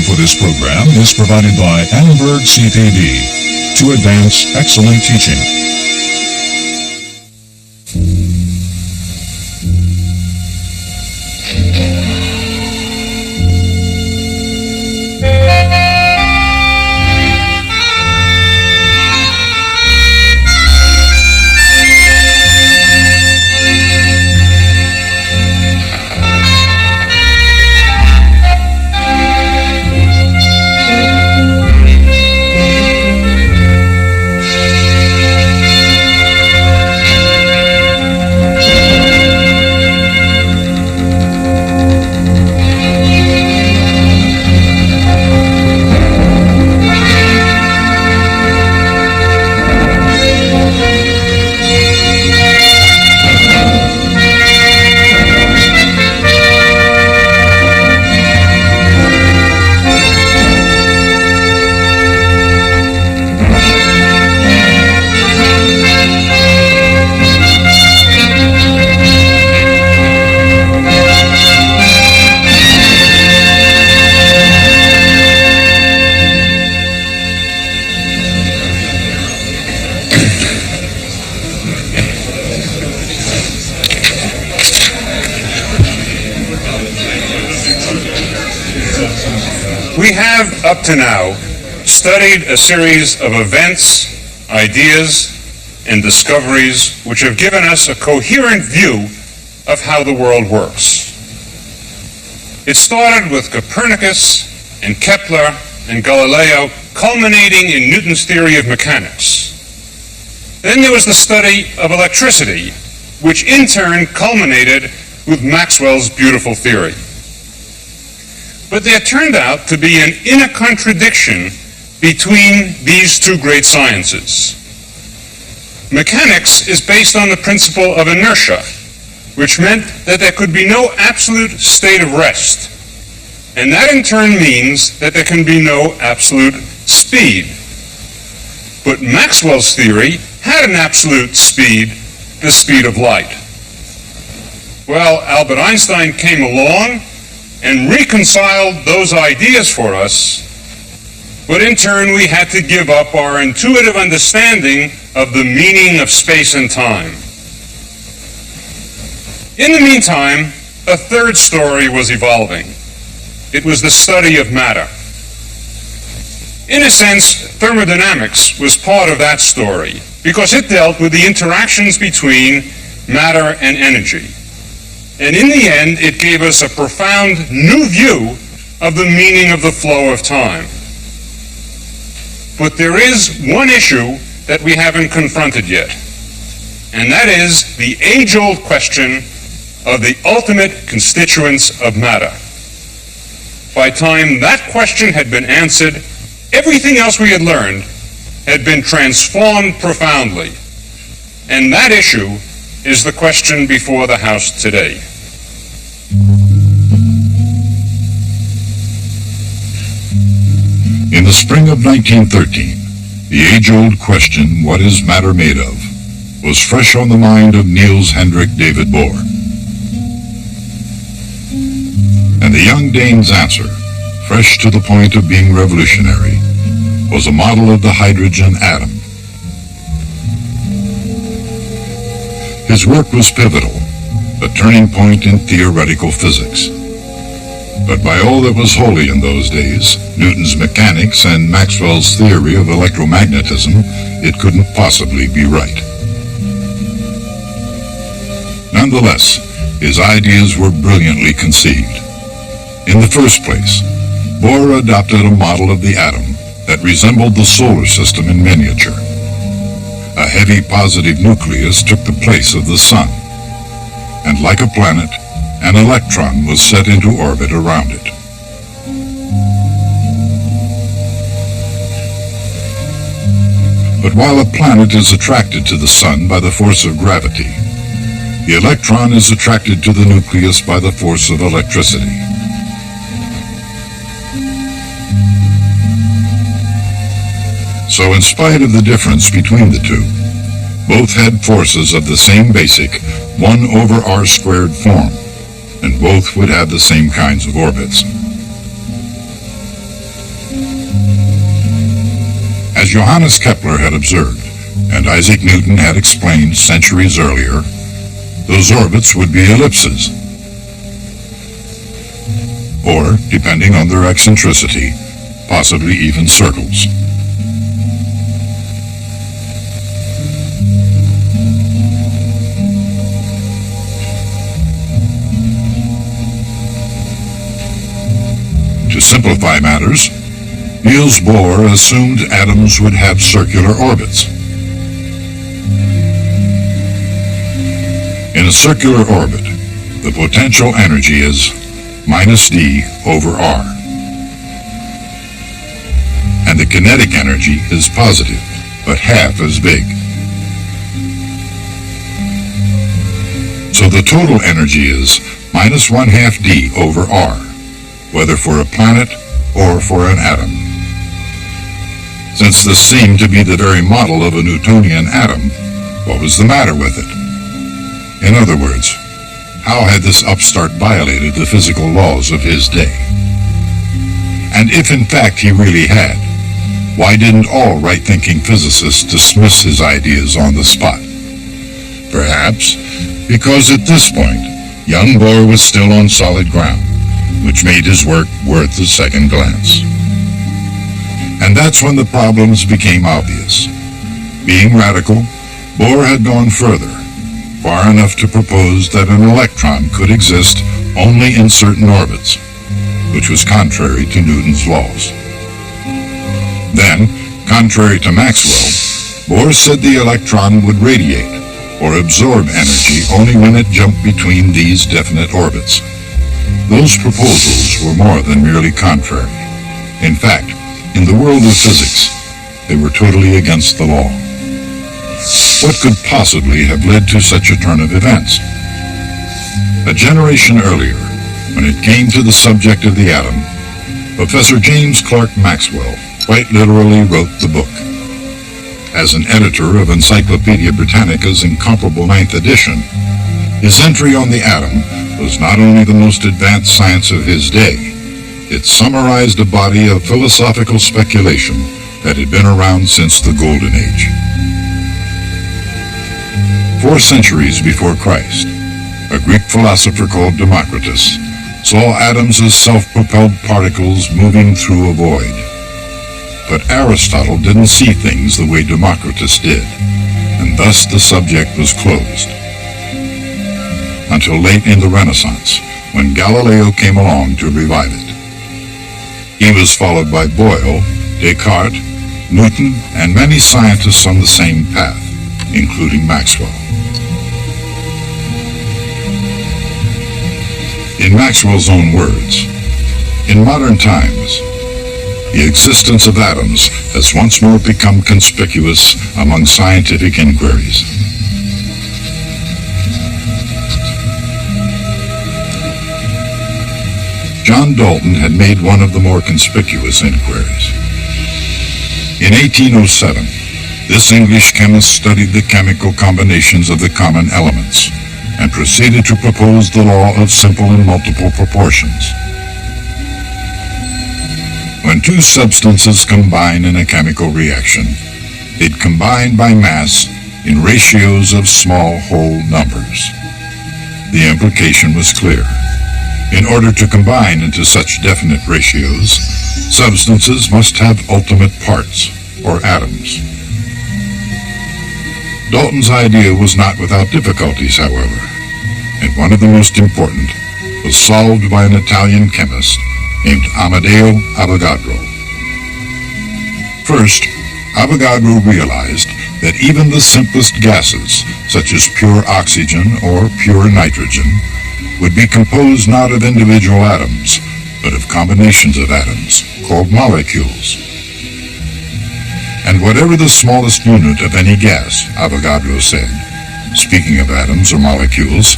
for this program is provided by Annenberg CPD to advance excellent teaching. We have, up to now, studied a series of events, ideas, and discoveries which have given us a coherent view of how the world works. It started with Copernicus and Kepler and Galileo, culminating in Newton's theory of mechanics. Then there was the study of electricity, which in turn culminated with Maxwell's beautiful theory. But there turned out to be an inner contradiction between these two great sciences. Mechanics is based on the principle of inertia, which meant that there could be no absolute state of rest. And that in turn means that there can be no absolute speed. But Maxwell's theory had an absolute speed, the speed of light. Well, Albert Einstein came along and reconciled those ideas for us, but in turn we had to give up our intuitive understanding of the meaning of space and time. In the meantime, a third story was evolving. It was the study of matter. In a sense, thermodynamics was part of that story because it dealt with the interactions between matter and energy. And in the end, it gave us a profound new view of the meaning of the flow of time. But there is one issue that we haven't confronted yet, and that is the age-old question of the ultimate constituents of matter. By the time that question had been answered, everything else we had learned had been transformed profoundly. And that issue is the question before the House today. In the spring of 1913, the age-old question, what is matter made of, was fresh on the mind of Niels Henrik David Bohr. And the young Dane's answer, fresh to the point of being revolutionary, was a model of the hydrogen atom. His work was pivotal, a turning point in theoretical physics. But by all that was holy in those days, Newton's mechanics and Maxwell's theory of electromagnetism, it couldn't possibly be right. Nonetheless, his ideas were brilliantly conceived. In the first place, Bohr adopted a model of the atom that resembled the solar system in miniature. A heavy positive nucleus took the place of the sun, and like a planet, an electron was set into orbit around it. But while a planet is attracted to the sun by the force of gravity, the electron is attracted to the nucleus by the force of electricity. So in spite of the difference between the two, both had forces of the same basic 1/r² form, and both would have the same kinds of orbits. As Johannes Kepler had observed, and Isaac Newton had explained centuries earlier, those orbits would be ellipses, or, depending on their eccentricity, possibly even circles. To simplify matters, Niels Bohr assumed atoms would have circular orbits. In a circular orbit, the potential energy is minus d over r, and the kinetic energy is positive, but half as big. So the total energy is minus 1/2 d over r, whether for a planet or for an atom. Since this seemed to be the very model of a Newtonian atom, what was the matter with it? In other words, how had this upstart violated the physical laws of his day? And if in fact he really had, why didn't all right-thinking physicists dismiss his ideas on the spot? Perhaps because at this point, young Bohr was still on solid ground, which made his work worth a second glance. And that's when the problems became obvious. Being radical, Bohr had gone further, far enough to propose that an electron could exist only in certain orbits, which was contrary to Newton's laws. Then, contrary to Maxwell, Bohr said the electron would radiate, or absorb energy only when it jumped between these definite orbits. Those proposals were more than merely contrary. In fact, in the world of physics, they were totally against the law. What could possibly have led to such a turn of events? A generation earlier, when it came to the subject of the atom, Professor James Clerk Maxwell quite literally wrote the book. As an editor of Encyclopedia Britannica's incomparable 9th edition, his entry on the atom was not only the most advanced science of his day, it summarized a body of philosophical speculation that had been around since the Golden Age. 4 centuries before Christ, a Greek philosopher called Democritus saw atoms as self-propelled particles moving through a void. But Aristotle didn't see things the way Democritus did, and thus the subject was closed. Until late in the Renaissance, when Galileo came along to revive it. He was followed by Boyle, Descartes, Newton, and many scientists on the same path, including Maxwell. In Maxwell's own words, in modern times, the existence of atoms has once more become conspicuous among scientific inquiries. John Dalton had made one of the more conspicuous inquiries. In 1807, this English chemist studied the chemical combinations of the common elements and proceeded to propose the law of simple and multiple proportions. When 2 substances combine in a chemical reaction, they'd combine by mass in ratios of small whole numbers. The implication was clear. In order to combine into such definite ratios, substances must have ultimate parts, or atoms. Dalton's idea was not without difficulties, however, and one of the most important was solved by an Italian chemist named Amedeo Avogadro. First, Avogadro realized that even the simplest gases, such as pure oxygen or pure nitrogen, would be composed not of individual atoms, but of combinations of atoms, called molecules. And whatever the smallest unit of any gas, Avogadro said, speaking of atoms or molecules,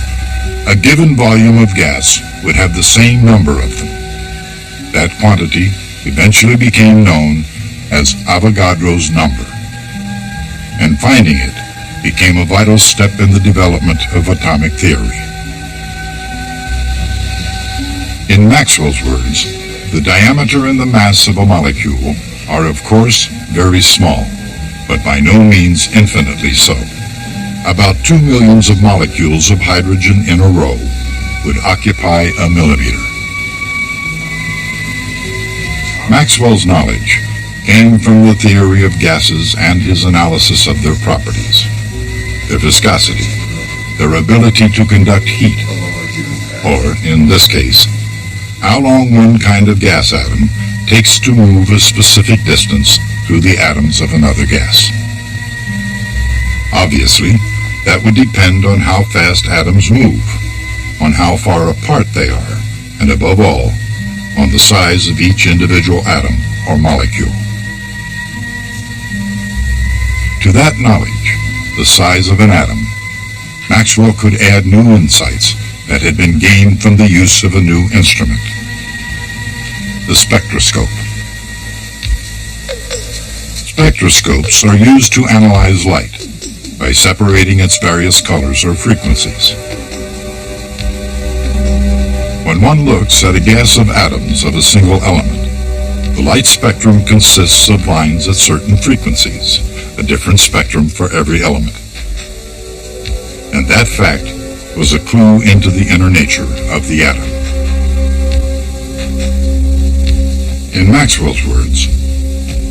a given volume of gas would have the same number of them. That quantity eventually became known as Avogadro's number, and finding it became a vital step in the development of atomic theory. In Maxwell's words, the diameter and the mass of a molecule are of course very small, but by no means infinitely so. About 2 millions of molecules of hydrogen in a row would occupy a millimeter. Maxwell's knowledge came from the theory of gases and his analysis of their properties, their viscosity, their ability to conduct heat, or, in this case, how long one kind of gas atom takes to move a specific distance through the atoms of another gas. Obviously, that would depend on how fast atoms move, on how far apart they are, and above all, on the size of each individual atom or molecule. To that knowledge, the size of an atom, Maxwell could add new insights that had been gained from the use of a new instrument, the spectroscope. Spectroscopes are used to analyze light by separating its various colors or frequencies. When one looks at a gas of atoms of a single element, the light spectrum consists of lines at certain frequencies, a different spectrum for every element. And that fact was a clue into the inner nature of the atom. In Maxwell's words,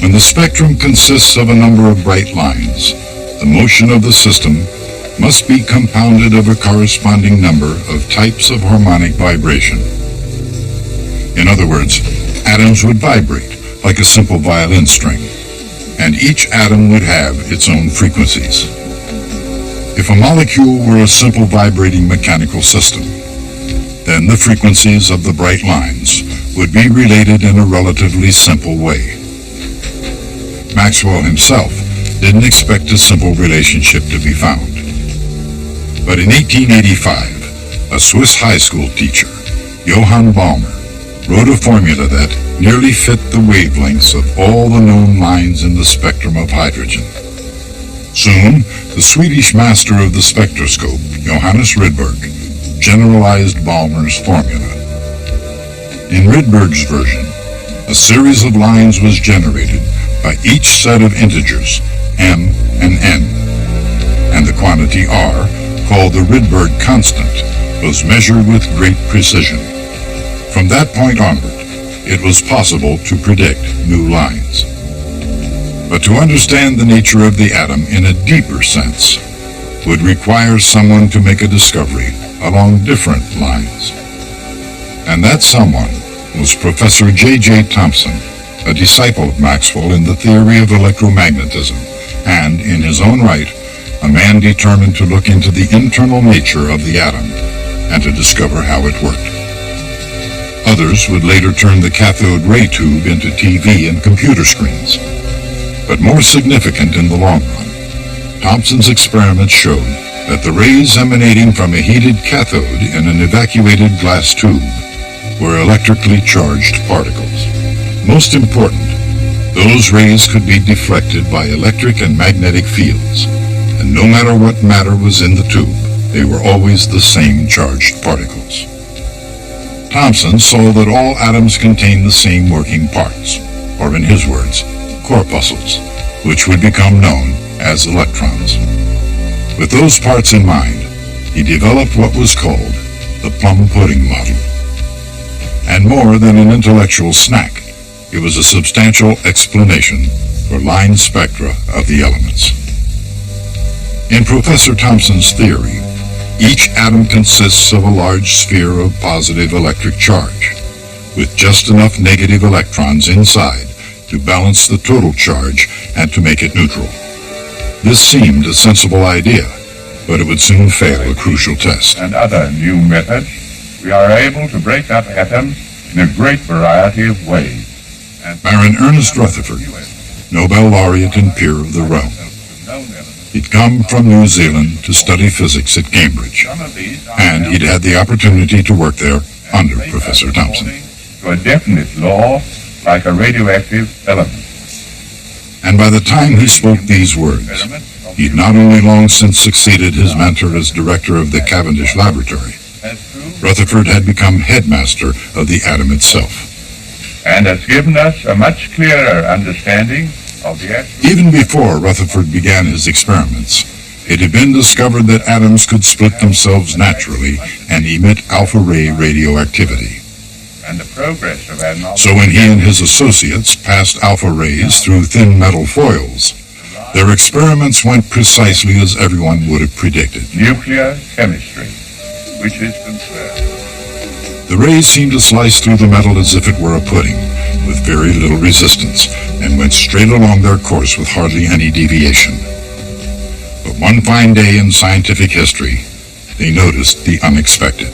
when the spectrum consists of a number of bright lines, the motion of the system must be compounded of a corresponding number of types of harmonic vibration. In other words, atoms would vibrate like a simple violin string, and each atom would have its own frequencies. If a molecule were a simple vibrating mechanical system, then the frequencies of the bright lines would be related in a relatively simple way. Maxwell himself didn't expect a simple relationship to be found. But in 1885, a Swiss high school teacher, Johann Balmer, wrote a formula that nearly fit the wavelengths of all the known lines in the spectrum of hydrogen. Soon, the Swedish master of the spectroscope, Johannes Rydberg, generalized Balmer's formula. In Rydberg's version, a series of lines was generated by each set of integers, m and n, and the quantity r, called the Rydberg constant, was measured with great precision. From that point onward, it was possible to predict new lines. But to understand the nature of the atom in a deeper sense would require someone to make a discovery along different lines. And that someone was Professor J.J. Thomson, a disciple of Maxwell in the theory of electromagnetism, and, in his own right, a man determined to look into the internal nature of the atom and to discover how it worked. Others would later turn the cathode ray tube into TV and computer screens. But more significant in the long run, Thomson's experiments showed that the rays emanating from a heated cathode in an evacuated glass tube were electrically charged particles. Most important, those rays could be deflected by electric and magnetic fields, and no matter what matter was in the tube, they were always the same charged particles. Thomson saw that all atoms contained the same working parts, or in his words, corpuscles, which would become known as electrons. With those parts in mind, he developed what was called the plum pudding model. And more than an intellectual snack, it was a substantial explanation for line spectra of the elements. In Professor Thomson's theory, each atom consists of a large sphere of positive electric charge, with just enough negative electrons inside to balance the total charge and to make it neutral. This seemed a sensible idea, but it would soon fail a crucial test. And other new methods, we are able to break up atoms in a great variety of ways. Baron Ernest Rutherford, Nobel laureate and peer of the realm. He'd come from New Zealand to study physics at Cambridge, and he'd had the opportunity to work there under Professor Thomson. To a definite law, like a radioactive element. And by the time he spoke these words, he'd not only long since succeeded his mentor as director of the Cavendish Laboratory, Rutherford had become headmaster of the atom itself. and has given us a much clearer understanding of the actual... Even before Rutherford began his experiments, it had been discovered that atoms could split themselves naturally and emit alpha-ray radioactivity. and the progress of our knowledge. So when he and his associates passed alpha rays through thin metal foils, their experiments went precisely as everyone would have predicted. Nuclear chemistry, which is concerned. The rays seemed to slice through the metal as if it were a pudding, with very little resistance, and went straight along their course with hardly any deviation. But one fine day in scientific history, they noticed the unexpected.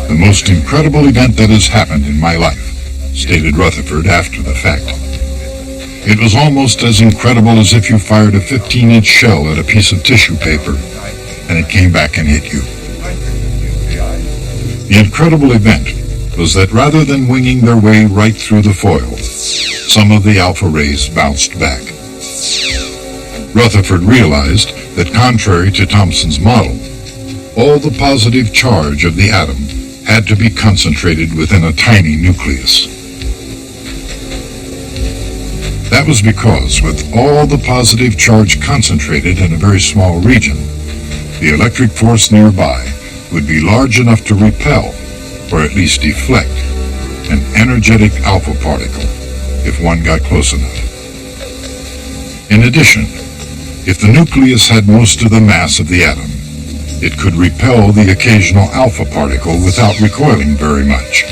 The most incredible event that has happened in my life, stated Rutherford after the fact. It was almost as incredible as if you fired a 15-inch shell at a piece of tissue paper and it came back and hit you. The incredible event was that rather than winging their way right through the foil, some of the alpha rays bounced back. Rutherford realized that contrary to Thomson's model, all the positive charge of the atom had to be concentrated within a tiny nucleus. That was because with all the positive charge concentrated in a very small region, the electric force nearby would be large enough to repel, or at least deflect, an energetic alpha particle if one got close enough. In addition, if the nucleus had most of the mass of the atom, it could repel the occasional alpha particle without recoiling very much.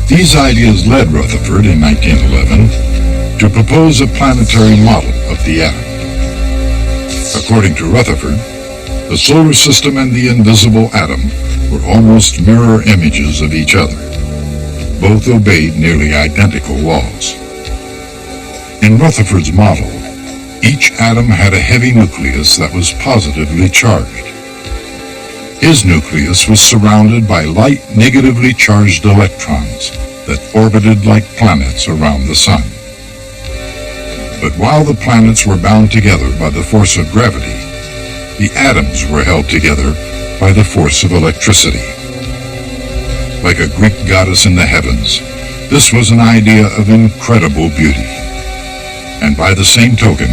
These ideas led Rutherford in 1911 to propose a planetary model of the atom. According to Rutherford, the solar system and the invisible atom were almost mirror images of each other. Both obeyed nearly identical laws. In Rutherford's model, each atom had a heavy nucleus that was positively charged. His nucleus was surrounded by light negatively charged electrons that orbited like planets around the sun. But while the planets were bound together by the force of gravity, the atoms were held together by the force of electricity. Like a Greek goddess in the heavens, this was an idea of incredible beauty. And by the same token,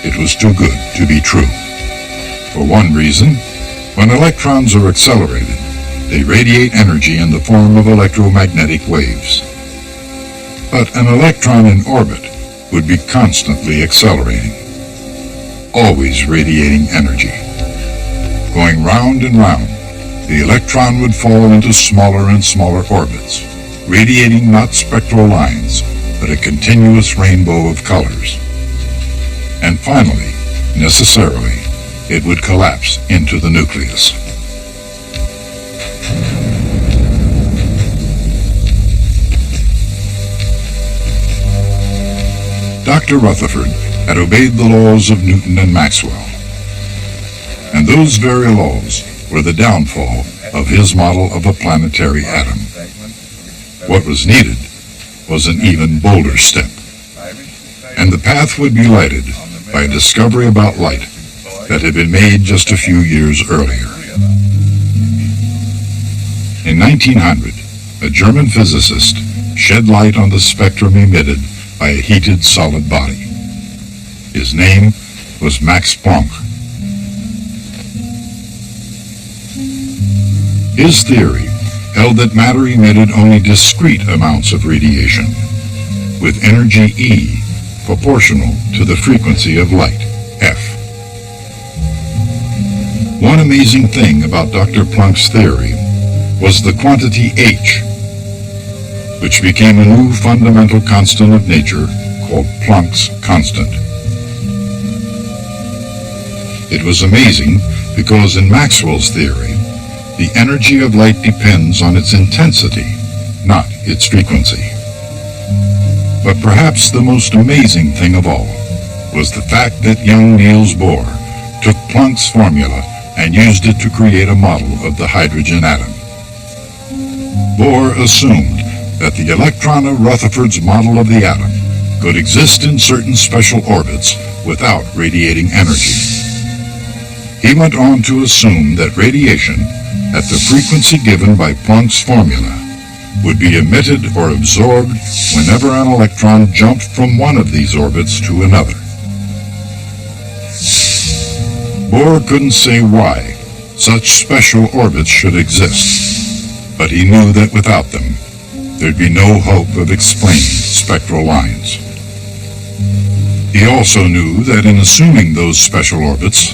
it was too good to be true. For one reason, when electrons are accelerated, they radiate energy in the form of electromagnetic waves. But an electron in orbit would be constantly accelerating, always radiating energy. Going round and round, the electron would fall into smaller and smaller orbits, radiating not spectral lines, but a continuous rainbow of colors. And finally, necessarily, it would collapse into the nucleus. Dr. Rutherford had obeyed the laws of Newton and Maxwell, and those very laws were the downfall of his model of a planetary atom. What was needed was an even bolder step, and the path would be lighted by a discovery about light that had been made just a few years earlier. In 1900, a German physicist shed light on the spectrum emitted by a heated solid body. His name was Max Planck. His theory held that matter emitted only discrete amounts of radiation, with energy E proportional to the frequency of light, F. One amazing thing about Dr. Planck's theory was the quantity H, which became a new fundamental constant of nature called Planck's constant. It was amazing because in Maxwell's theory, the energy of light depends on its intensity, not its frequency. But perhaps the most amazing thing of all was the fact that young Niels Bohr took Planck's formula and used it to create a model of the hydrogen atom. Bohr assumed that the electron of Rutherford's model of the atom could exist in certain special orbits without radiating energy. He went on to assume that radiation, at the frequency given by Planck's formula, would be emitted or absorbed whenever an electron jumped from one of these orbits to another. Bohr couldn't say why such special orbits should exist, but he knew that without them, there'd be no hope of explaining spectral lines. He also knew that in assuming those special orbits,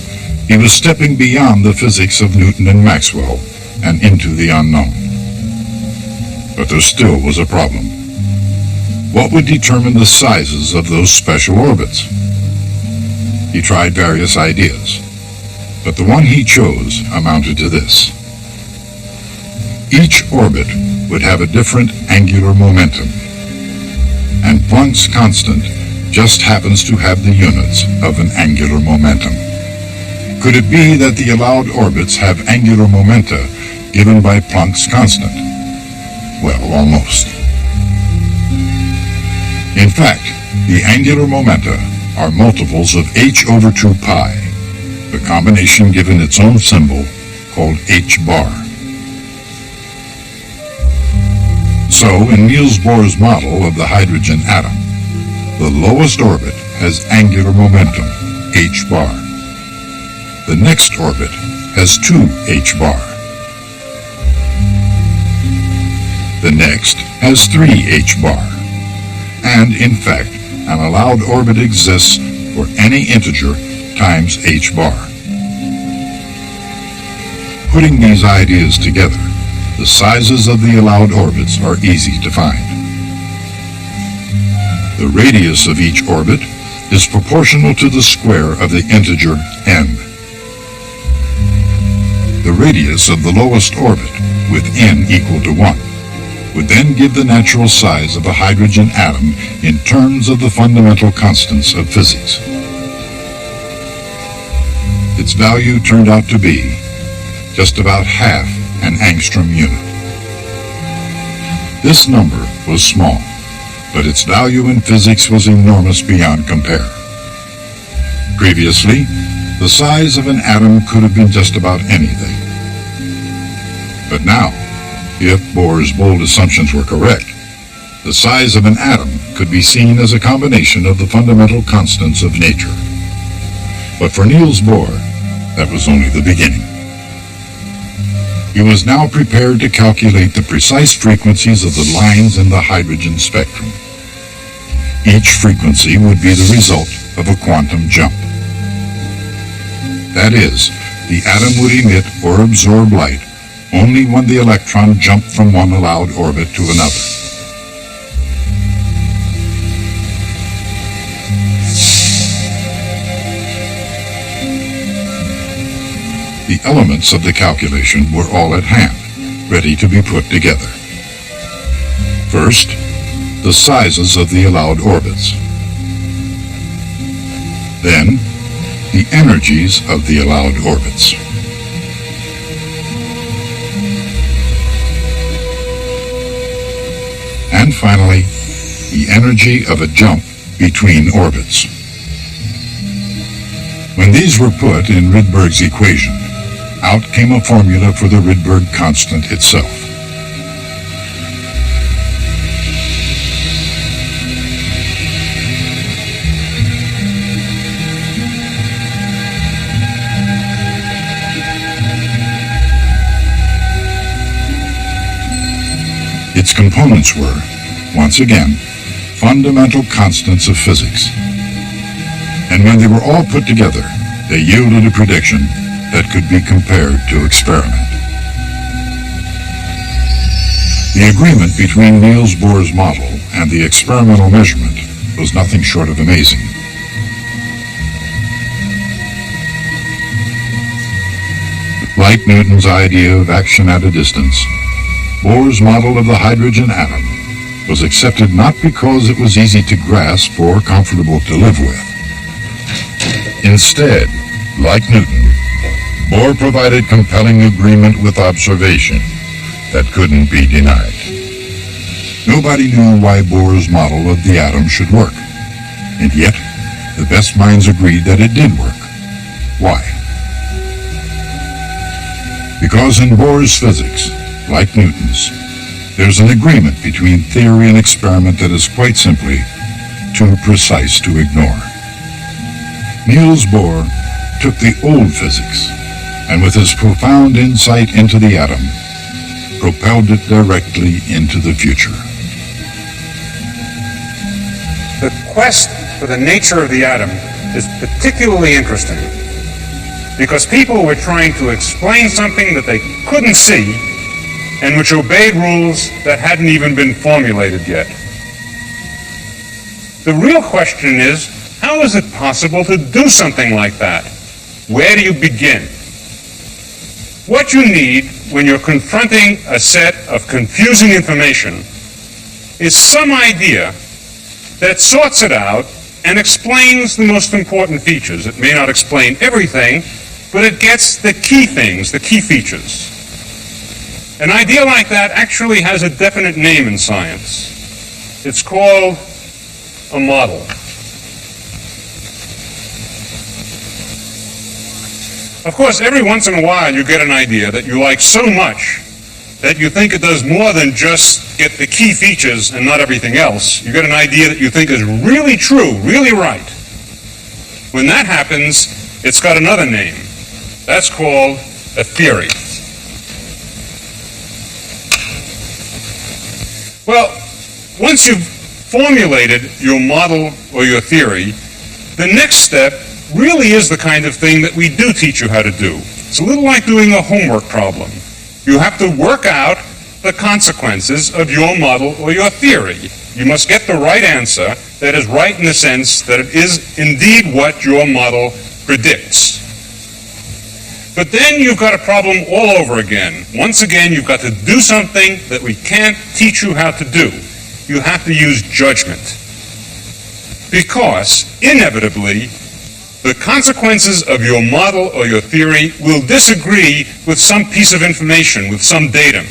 he was stepping beyond the physics of Newton and Maxwell and into the unknown. But there still was a problem. What would determine the sizes of those special orbits? He tried various ideas, but the one he chose amounted to this. Each orbit would have a different angular momentum, and Planck's constant just happens to have the units of an angular momentum. Could it be that the allowed orbits have angular momenta given by Planck's constant? Well, almost. In fact, the angular momenta are multiples of h over 2 pi, the combination given its own symbol called h bar. So, in Niels Bohr's model of the hydrogen atom, the lowest orbit has angular momentum, h bar. The next orbit has 2 h bar. The next has 3 h bar. And, in fact, an allowed orbit exists for any integer times h bar. Putting these ideas together, the sizes of the allowed orbits are easy to find. The radius of each orbit is proportional to the square of the integer n. The radius of the lowest orbit, with n equal to 1, would then give the natural size of a hydrogen atom in terms of the fundamental constants of physics. Its value turned out to be just about half an angstrom unit. This number was small, but its value in physics was enormous beyond compare. Previously, the size of an atom could have been just about anything. But now, if Bohr's bold assumptions were correct, the size of an atom could be seen as a combination of the fundamental constants of nature. But for Niels Bohr, that was only the beginning. He was now prepared to calculate the precise frequencies of the lines in the hydrogen spectrum. Each frequency would be the result of a quantum jump. That is, the atom would emit or absorb light only when the electron jumped from one allowed orbit to another. The elements of the calculation were all at hand, ready to be put together. First, the sizes of the allowed orbits. Then, the energies of the allowed orbits. And finally, the energy of a jump between orbits. When these were put in Rydberg's equation, out came a formula for the Rydberg constant itself. Its components were, once again, fundamental constants of physics. And when they were all put together, they yielded a prediction that could be compared to experiment. The agreement between Niels Bohr's model and the experimental measurement was nothing short of amazing. Like Newton's idea of action at a distance, Bohr's model of the hydrogen atom was accepted not because it was easy to grasp or comfortable to live with. Instead, like Newton, Bohr provided compelling agreement with observation that couldn't be denied. Nobody knew why Bohr's model of the atom should work, and yet the best minds agreed that it did work. Why? Because in Bohr's physics, like Newton's, there's an agreement between theory and experiment that is quite simply too precise to ignore. Niels Bohr took the old physics and with his profound insight into the atom, propelled it directly into the future. The quest for the nature of the atom is particularly interesting because people were trying to explain something that they couldn't see and which obeyed rules that hadn't even been formulated yet. The real question is, how is it possible to do something like that? Where do you begin? What you need when you're confronting a set of confusing information is some idea that sorts it out and explains the most important features. It may not explain everything, but it gets the key things, the key features. An idea like that actually has a definite name in science. It's called a model. Of course, every once in a while you get an idea that you like so much that you think it does more than just get the key features and not everything else. You get an idea that you think is really true, really right. When that happens, it's got another name. That's called a theory. Well, once you've formulated your model or your theory, the next step really is the kind of thing that we do teach you how to do. It's a little like doing a homework problem. You have to work out the consequences of your model or your theory. You must get the right answer that is right in the sense that it is indeed what your model predicts. But then you've got a problem all over again. Once again, you've got to do something that we can't teach you how to do. You have to use judgment. Because, inevitably, the consequences of your model or your theory will disagree with some piece of information, with some datum.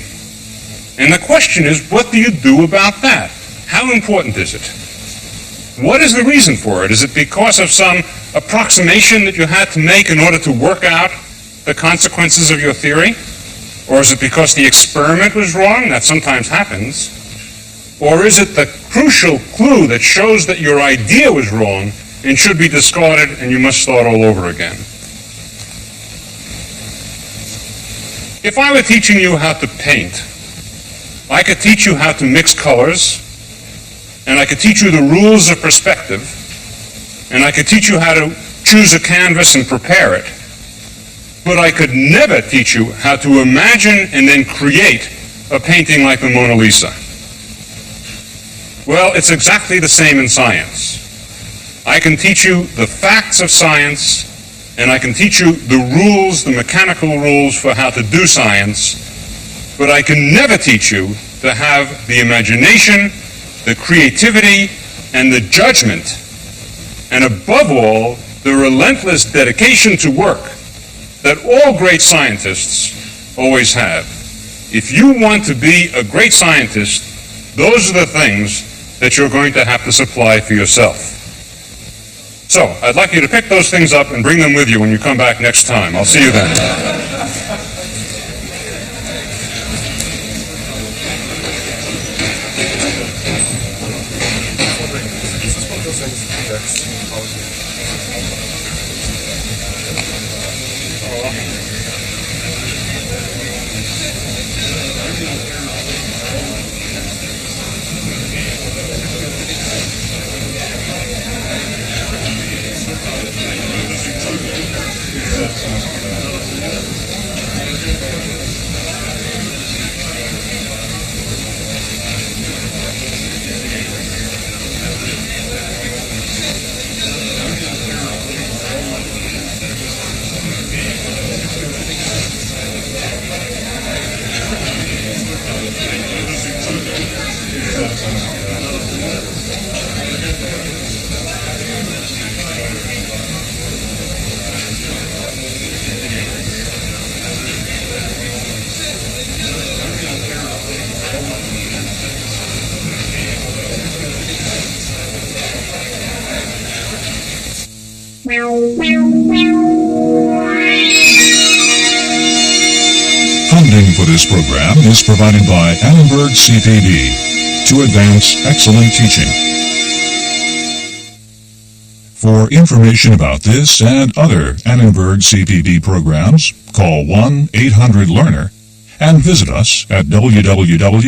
And the question is, what do you do about that? How important is it? What is the reason for it? Is it because of some approximation that you had to make in order to work out the consequences of your theory? Or is it because the experiment was wrong? That sometimes happens. Or is it the crucial clue that shows that your idea was wrong and should be discarded and you must start all over again? If I were teaching you how to paint, I could teach you how to mix colors, and I could teach you the rules of perspective, and I could teach you how to choose a canvas and prepare it. But I could never teach you how to imagine and then create a painting like the Mona Lisa. Well, it's exactly the same in science. I can teach you the facts of science, and I can teach you the rules, the mechanical rules for how to do science, but I can never teach you to have the imagination, the creativity, and the judgment, and above all, the relentless dedication to work that all great scientists always have. If you want to be a great scientist, those are the things that you're going to have to supply for yourself. So, I'd like you to pick those things up and bring them with you when you come back next time. I'll see you then. Funding for this program is provided by Annenberg CPD to advance excellent teaching. For information about this and other Annenberg CPD programs, call 1-800-LEARNER and visit us at www